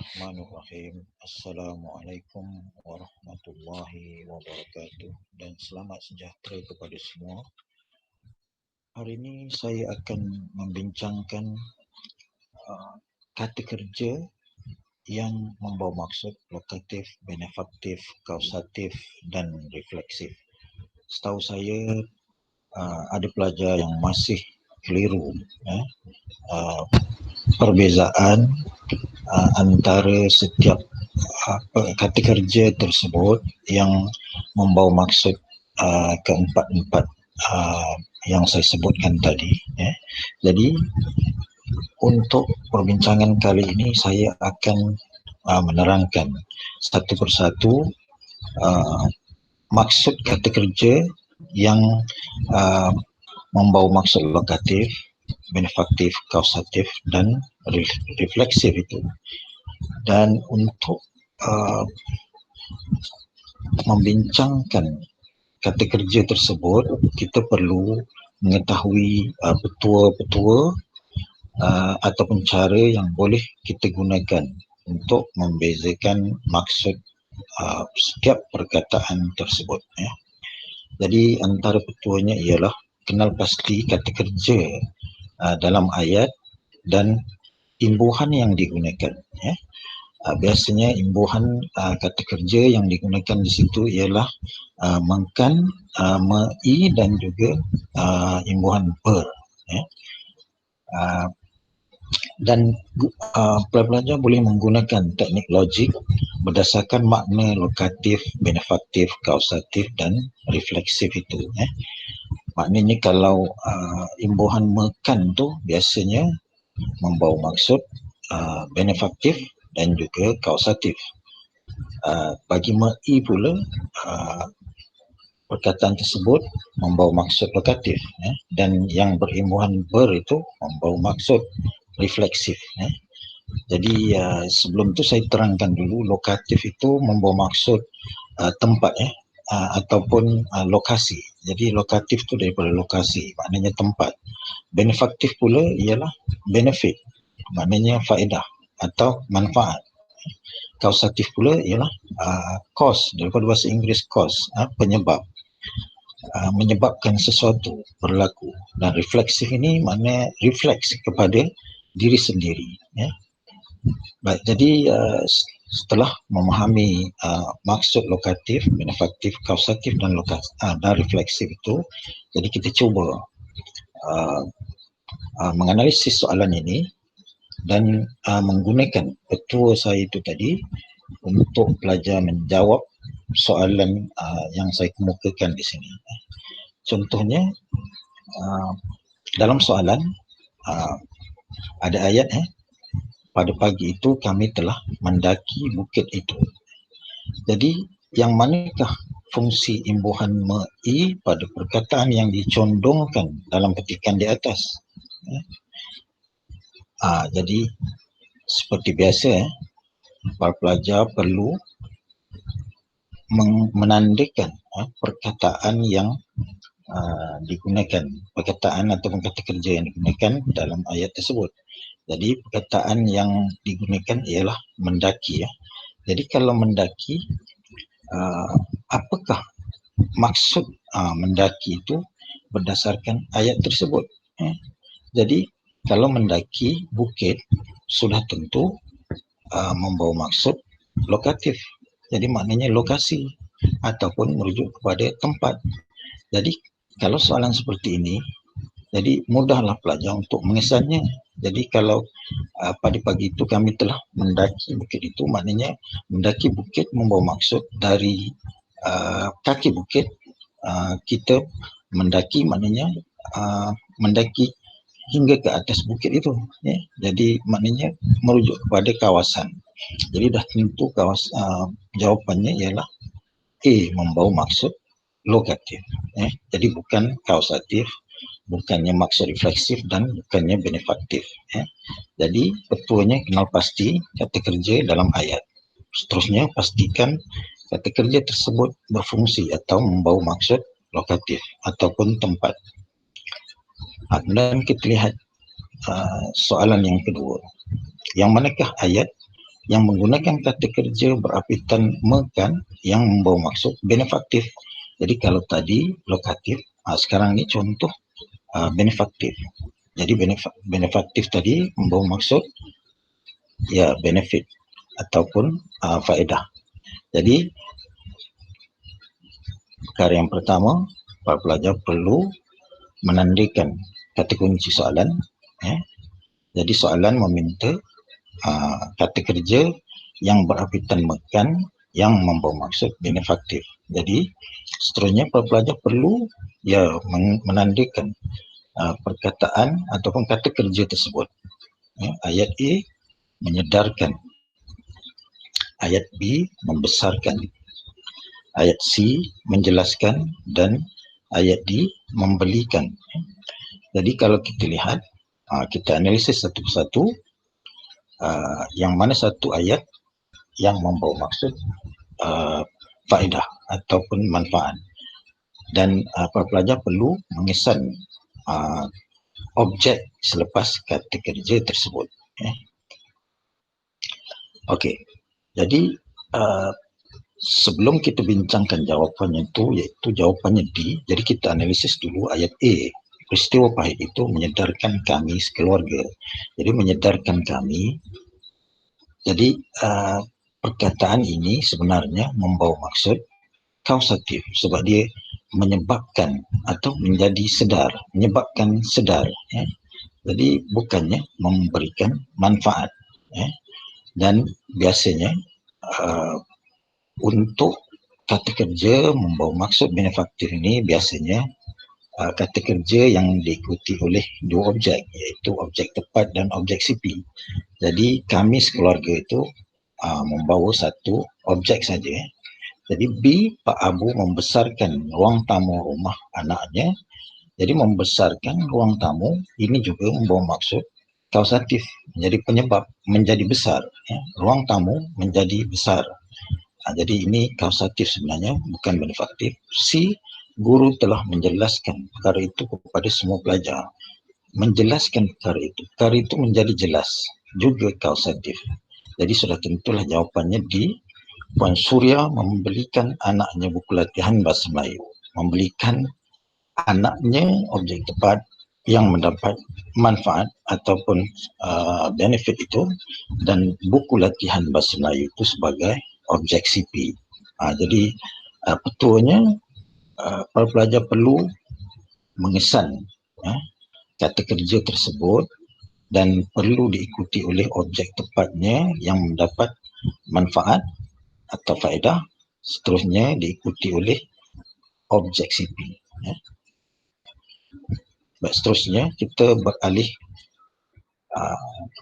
Bismillahirrahmanirrahim. Assalamualaikum warahmatullahi wabarakatuh dan selamat sejahtera kepada semua. Hari ini saya akan membincangkan kata kerja yang membawa maksud lokatif, benefaktif, kausatif dan refleksif. Setahu saya ada pelajar yang masih keliru perbezaan antara setiap kata kerja tersebut yang membawa maksud keempat-empat yang saya sebutkan tadi. Jadi untuk perbincangan kali ini saya akan menerangkan satu persatu maksud kata kerja yang membawa maksud lokatif, benefaktif, kausatif dan refleksif itu. Dan untuk membincangkan kata kerja tersebut, kita perlu mengetahui petua-petua ataupun cara yang boleh kita gunakan untuk membezakan maksud setiap perkataan tersebut. Jadi antara petuanya ialah kenal pasti kata kerja dalam ayat dan imbuhan yang digunakan. Biasanya imbuhan kata kerja yang digunakan di situ ialah mengkan, me-i dan juga imbuhan per. Dan pelajar boleh menggunakan teknik logik berdasarkan makna lokatif, benefaktif, kausatif dan refleksif itu. Maknanya kalau imbuhan mekan tu biasanya membawa maksud benefaktif dan juga kausatif. Bagi me-i pula perkataan tersebut membawa maksud lokatif, dan yang berimbuhan ber itu membawa maksud refleksif. Jadi sebelum tu saya terangkan dulu, lokatif itu membawa maksud tempat ataupun lokasi. Jadi lokatif tu daripada lokasi, maknanya tempat. Benefaktif pula ialah benefit, maknanya faedah atau manfaat. Kausatif pula ialah cause, daripada bahasa Inggeris cause, penyebab, menyebabkan sesuatu berlaku. Dan refleksif ini makna refleks kepada diri sendiri. Baik, jadi setelah memahami maksud lokatif, benefaktif, kausatif dan refleksif itu, jadi kita cuba menganalisis soalan ini dan menggunakan petua saya itu tadi untuk pelajar menjawab soalan yang saya kemukakan di sini. Contohnya dalam soalan ada ayat pada pagi itu kami telah mendaki bukit itu. Jadi yang manakah fungsi imbuhan me-i pada perkataan yang dicondongkan dalam petikan di atas? Jadi seperti biasa para pelajar perlu menandakan perkataan yang digunakan, perkataan ataupun kata kerja yang digunakan dalam ayat tersebut. Jadi perkataan yang digunakan ialah mendaki. Jadi kalau mendaki, apakah maksud mendaki itu berdasarkan ayat tersebut? Jadi kalau mendaki bukit sudah tentu membawa maksud lokatif. Jadi maknanya lokasi ataupun merujuk kepada tempat. Jadi kalau soalan seperti ini, jadi mudahlah pelajar untuk mengesannya. Jadi kalau pada pagi itu kami telah mendaki bukit itu, maknanya mendaki bukit membawa maksud dari kaki bukit kita mendaki, maknanya mendaki hingga ke atas bukit itu. Jadi maknanya merujuk kepada kawasan. Jadi dah tentu jawapannya ialah A, membawa maksud lokatif. Jadi bukan kausatif, bukannya maksud refleksif dan bukannya benefaktif. Jadi petuanya kenal pasti kata kerja dalam ayat. Seterusnya pastikan kata kerja tersebut berfungsi atau membawa maksud lokatif ataupun tempat. Kemudian kita lihat soalan yang kedua. Yang manakah ayat yang menggunakan kata kerja berapitan mekan yang membawa maksud benefaktif. Jadi kalau tadi lokatif, sekarang ni contoh benefaktif. Jadi benefaktif tadi membawa maksud ya benefit ataupun faedah. Jadi perkara yang pertama, para pelajar perlu menandakan kata kunci soalan. Jadi soalan meminta kata kerja yang berapitan mekan yang membawa maksud benefaktif. Jadi seterusnya para pelajar perlu menandakan perkataan ataupun kata kerja tersebut. Ayat A menyedarkan, ayat B membesarkan, ayat C menjelaskan, dan ayat D membelikan. Jadi kalau kita lihat, kita analisis satu persatu, yang mana satu ayat yang membawa maksud faedah ataupun manfaat. Dan para pelajar perlu mengesan objek selepas kata kerja tersebut. Okey, jadi sebelum kita bincangkan jawapannya itu, iaitu jawapannya D, jadi kita analisis dulu ayat A. Peristiwa pahit itu menyedarkan kami sekeluarga. Jadi menyedarkan kami, jadi perkataan ini sebenarnya membawa maksud kausatif sebab dia menyebabkan atau menjadi sedar, menyebabkan sedar. Jadi bukannya memberikan manfaat. Dan biasanya untuk kata kerja membawa maksud benefaktif ini biasanya kata kerja yang diikuti oleh dua objek, iaitu objek tepat dan objek CP. Jadi kami sekeluarga itu membawa satu objek saja. Jadi B, Pak Abu membesarkan ruang tamu rumah anaknya. Jadi membesarkan ruang tamu ini juga membawa maksud kausatif, menjadi penyebab, menjadi besar. Ruang tamu menjadi besar. Jadi ini kausatif sebenarnya, bukan benefaktif. C, guru telah menjelaskan perkara itu kepada semua pelajar. Menjelaskan perkara itu menjadi jelas, juga kausatif. Jadi sudah tentulah jawapannya di Puan Surya membelikan anaknya buku latihan bahasa Melayu. Membelikan anaknya objek tepat yang mendapat manfaat ataupun benefit itu, dan buku latihan bahasa Melayu itu sebagai objek CP. Jadi petuanya para pelajar perlu mengesan kata kerja tersebut dan perlu diikuti oleh objek tepatnya yang mendapat manfaat atau faedah, seterusnya diikuti oleh objek CP. Baik, seterusnya kita beralih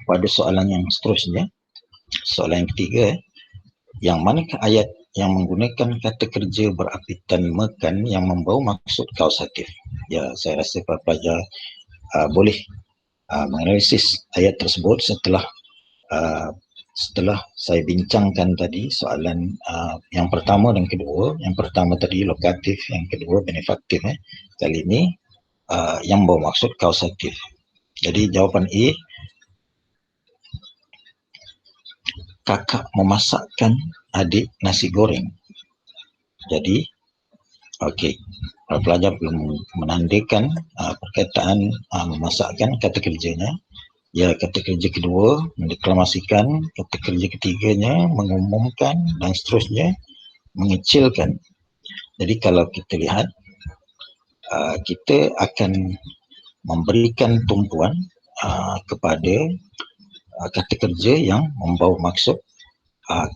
kepada soalan yang seterusnya. Soalan yang ketiga, yang manakah ayat yang menggunakan kata kerja berapitan mekan yang membawa maksud kausatif? Ya, saya rasa para pelajar boleh menganalisis ayat tersebut setelah saya bincangkan tadi soalan yang pertama dan kedua. Yang pertama tadi lokatif, yang kedua benefaktif. Kali ini yang membawa maksud kausatif. Jadi jawapan A, kakak memasakkan adik nasi goreng. Jadi okey, para pelajar belum menandakan perkataan memasakkan kata kerjanya. Ya, kata kerja kedua mendeklamasikan, kata kerja ketiganya mengumumkan, dan seterusnya mengecilkan. Jadi kalau kita lihat, kita akan memberikan tumpuan kepada kata kerja yang membawa maksud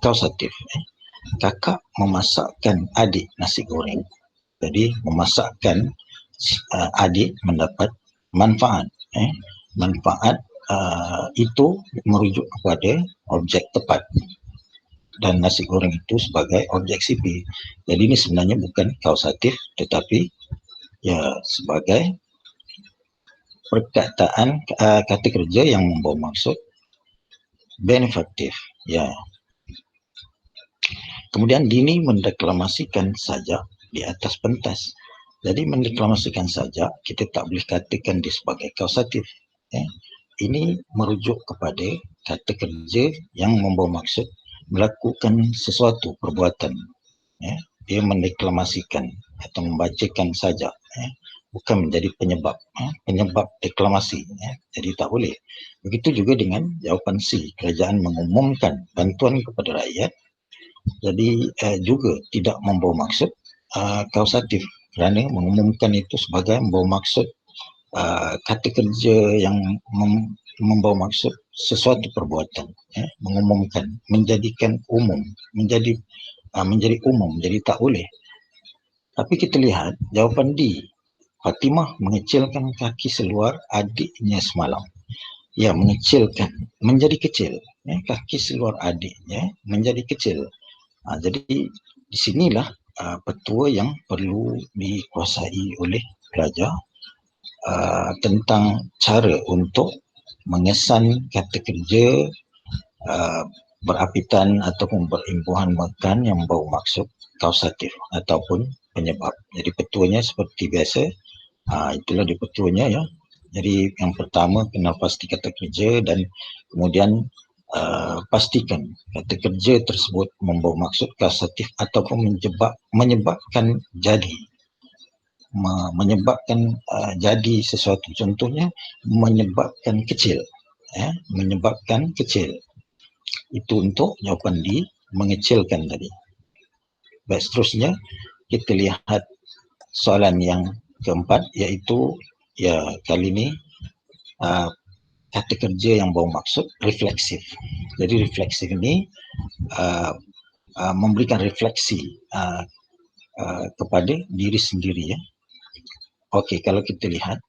kausatif. Kakak memasakkan adik nasi goreng. Jadi memasakkan adik mendapat manfaat. Manfaat itu merujuk kepada objek tepat, dan nasi goreng itu sebagai objek CP. Jadi ini sebenarnya bukan kausatif, tetapi ya sebagai perkataan kata kerja yang membawa maksud benefaktif. Ya. Kemudian Dini mendeklamasikan sajak di atas pentas. Jadi mendeklamasikan sajak, kita tak boleh katakan dia sebagai kausatif. Ini merujuk kepada kata kerja yang membawa maksud melakukan sesuatu perbuatan. Dia mendeklamasikan atau membacakan saja, bukan menjadi penyebab deklamasi. Jadi tak boleh. Begitu juga dengan jawapan C, kerajaan mengumumkan bantuan kepada rakyat. Jadi juga tidak membawa maksud kausatif, kerana mengumumkan itu sebagai membawa maksud kata kerja yang membawa maksud sesuatu perbuatan, mengumumkan, menjadikan umum, menjadi umum, jadi tak boleh. Tapi kita lihat jawapan D, Fatimah mengecilkan kaki seluar adiknya semalam. Ya, mengecilkan, menjadi kecil, kaki seluar adiknya menjadi kecil. Jadi di sinilah petua yang perlu dikuasai oleh pelajar tentang cara untuk mengesan kata kerja berapitan ataupun berimbuhan yang membawa maksud kausatif ataupun penyebab. Jadi petuanya seperti biasa, itulah di petuanya ya. Jadi yang pertama kenal pasti kata kerja dan kemudian pastikan kata kerja tersebut membawa maksud kausatif ataupun menyebabkan jadi. Menyebabkan jadi sesuatu, contohnya menyebabkan kecil, menyebabkan kecil. Itu untuk jawapan D, mengecilkan tadi. Baik, seterusnya kita lihat soalan yang keempat, iaitu ya kali ini kata kerja yang bawa maksud refleksif. Jadi refleksif ini memberikan refleksi kepada diri sendiri ya. Okey, kalau kita lihat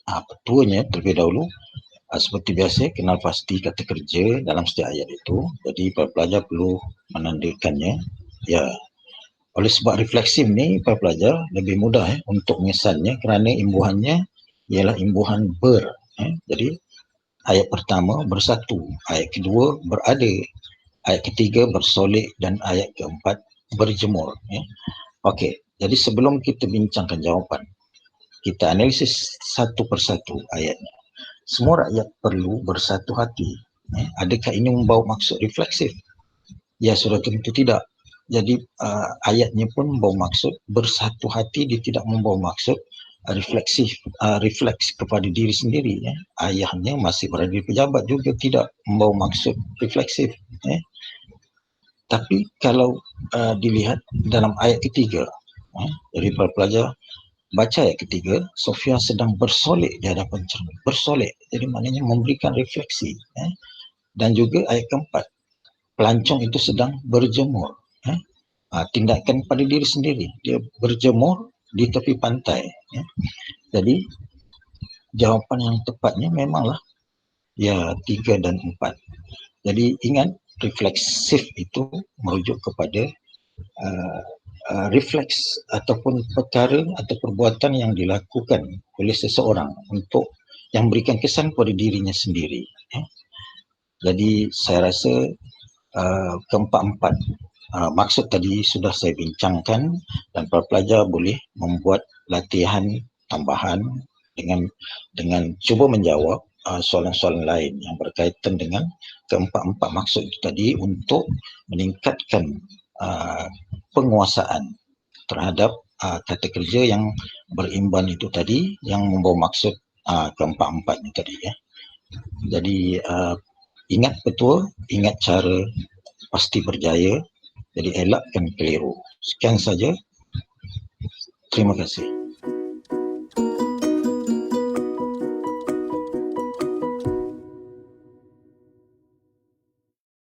petuanya terlebih dahulu, seperti biasa kenal pasti kata kerja dalam setiap ayat itu. Jadi para pelajar perlu menandakannya. Ya, oleh sebab refleksif ni para pelajar lebih mudah untuk mengesannya kerana imbuhannya ialah imbuhan ber. Jadi ayat pertama bersatu, ayat kedua berada, ayat ketiga bersolek dan ayat keempat berjemur. Okey, jadi sebelum kita bincangkan jawapan, kita analisis satu persatu ayatnya. Semua rakyat perlu bersatu hati. Adakah ini membawa maksud refleksif? Ya, sudah tentu tidak. Jadi ayatnya pun membawa maksud bersatu hati, dia tidak membawa maksud refleksif, refleks kepada diri sendiri. Ayahnya masih berada di pejabat juga tidak membawa maksud refleksif. Tapi kalau dilihat dalam ayat ketiga, jadi para pelajar baca ayat ketiga, Sofia sedang bersolek di hadapan cermin. Bersolek, jadi maknanya memberikan refleksi. Dan juga ayat keempat, pelancong itu sedang berjemur. Tindakan pada diri sendiri, dia berjemur di tepi pantai. Jadi jawapan yang tepatnya memanglah ya 3 dan 4. Jadi ingat, refleksif itu merujuk kepada refleks ataupun perkara atau perbuatan yang dilakukan oleh seseorang untuk yang memberikan kesan pada dirinya sendiri. Jadi saya rasa keempat-empat maksud tadi sudah saya bincangkan dan para pelajar boleh membuat latihan tambahan dengan cuba menjawab soalan-soalan lain yang berkaitan dengan keempat-empat maksud itu tadi untuk meningkatkan penguasaan terhadap kata kerja yang berimban itu tadi, yang membawa maksud keempat-empatnya tadi ya. Jadi ingat betul, ingat cara, pasti berjaya. Jadi elakkan keliru. Sekian saja. Terima kasih.